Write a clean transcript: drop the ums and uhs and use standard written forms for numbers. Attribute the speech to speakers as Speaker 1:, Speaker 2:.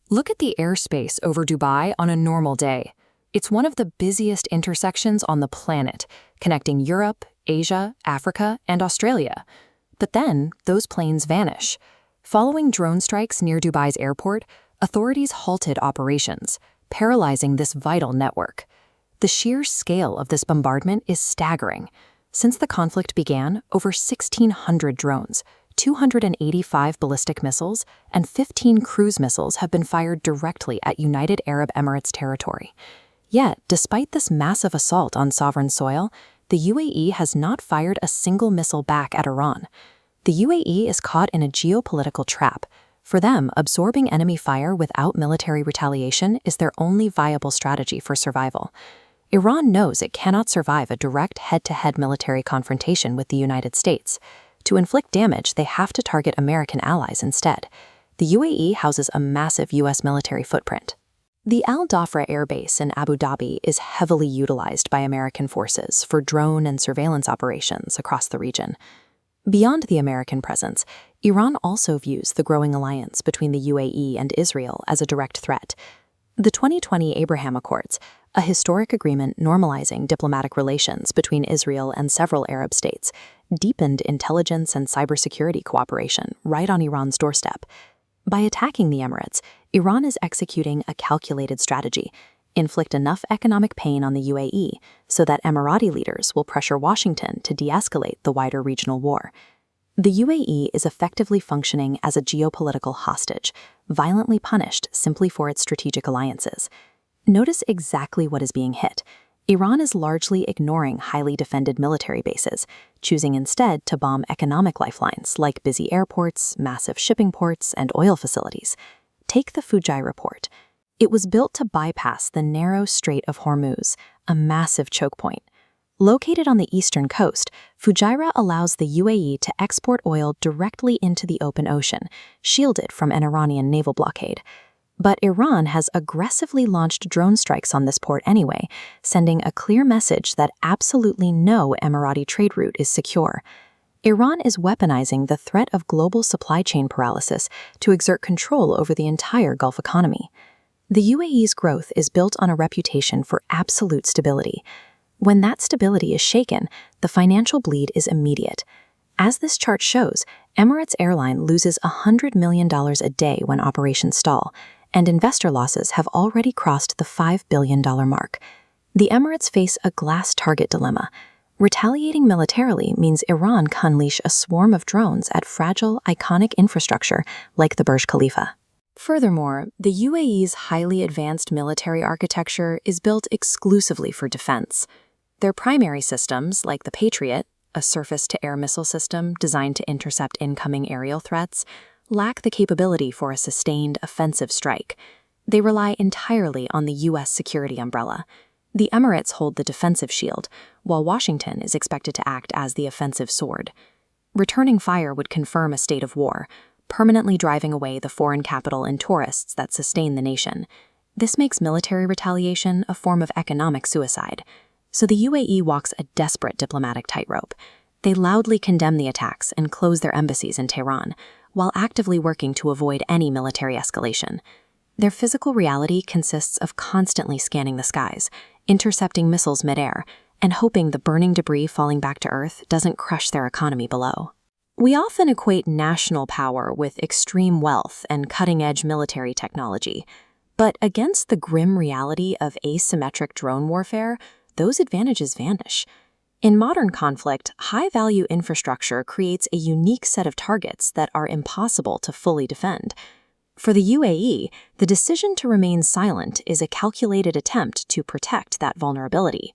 Speaker 1: Look at the airspace over Dubai on a normal day. It's one of the busiest intersections on the planet, connecting Europe, Asia, Africa, and Australia. But then, those planes vanish. Following drone strikes near Dubai's airport, authorities halted operations, paralyzing this vital network. The sheer scale of this bombardment is staggering. Since the conflict began, over 1,600 drones, 285 ballistic missiles, and 15 cruise missiles have been fired directly at United Arab Emirates territory. Yet, despite this massive assault on sovereign soil, the UAE has not fired a single missile back at Iran. The UAE is caught in a geopolitical trap. For them, absorbing enemy fire without military retaliation is their only viable strategy for survival. Iran knows it cannot survive a direct head-to-head military confrontation with the United States. To inflict damage, they have to target American allies instead. The UAE houses a massive U.S. military footprint. The Al Dhafra Air Base in Abu Dhabi is heavily utilized by American forces for drone and surveillance operations across the region. Beyond the American presence, Iran also views the growing alliance between the UAE and Israel as a direct threat. The 2020 Abraham Accords, a historic agreement normalizing diplomatic relations between Israel and several Arab states, deepened intelligence and cybersecurity cooperation right on Iran's doorstep. By attacking the Emirates, Iran is executing a calculated strategy: inflict enough economic pain on the UAE so that Emirati leaders will pressure Washington to de-escalate the wider regional war. The UAE is effectively functioning as a geopolitical hostage, violently punished simply for its strategic alliances. Notice exactly what is being hit. Iran is largely ignoring highly defended military bases, choosing instead to bomb economic lifelines like busy airports, massive shipping ports, and oil facilities. Take the Fujairah Port. It was built to bypass the narrow Strait of Hormuz, a massive choke point. Located on the eastern coast, Fujairah allows the UAE to export oil directly into the open ocean, shielded from an Iranian naval blockade. But Iran has aggressively launched drone strikes on this port anyway, sending a clear message that absolutely no Emirati trade route is secure. Iran is weaponizing the threat of global supply chain paralysis to exert control over the entire Gulf economy. The UAE's growth is built on a reputation for absolute stability. When that stability is shaken, the financial bleed is immediate. As this chart shows, Emirates Airline loses $100 million a day when operations stall, and investor losses have already crossed the $5 billion mark. The Emirates face a glass target dilemma. Retaliating militarily means Iran can unleash a swarm of drones at fragile, iconic infrastructure like the Burj Khalifa. Furthermore, the UAE's highly advanced military architecture is built exclusively for defense. Their primary systems, like the Patriot, a surface-to-air missile system designed to intercept incoming aerial threats, lack the capability for a sustained offensive strike. They rely entirely on the U.S. security umbrella. The Emirates hold the defensive shield, while Washington is expected to act as the offensive sword. Returning fire would confirm a state of war, permanently driving away the foreign capital and tourists that sustain the nation. This makes military retaliation a form of economic suicide. So the UAE walks a desperate diplomatic tightrope. They loudly condemn the attacks and close their embassies in Tehran, while actively working to avoid any military escalation. Their physical reality consists of constantly scanning the skies, intercepting missiles midair, and hoping the burning debris falling back to Earth doesn't crush their economy below. We often equate national power with extreme wealth and cutting-edge military technology, but against the grim reality of asymmetric drone warfare, those advantages vanish. In modern conflict, high-value infrastructure creates a unique set of targets that are impossible to fully defend. For the UAE, the decision to remain silent is a calculated attempt to protect that vulnerability.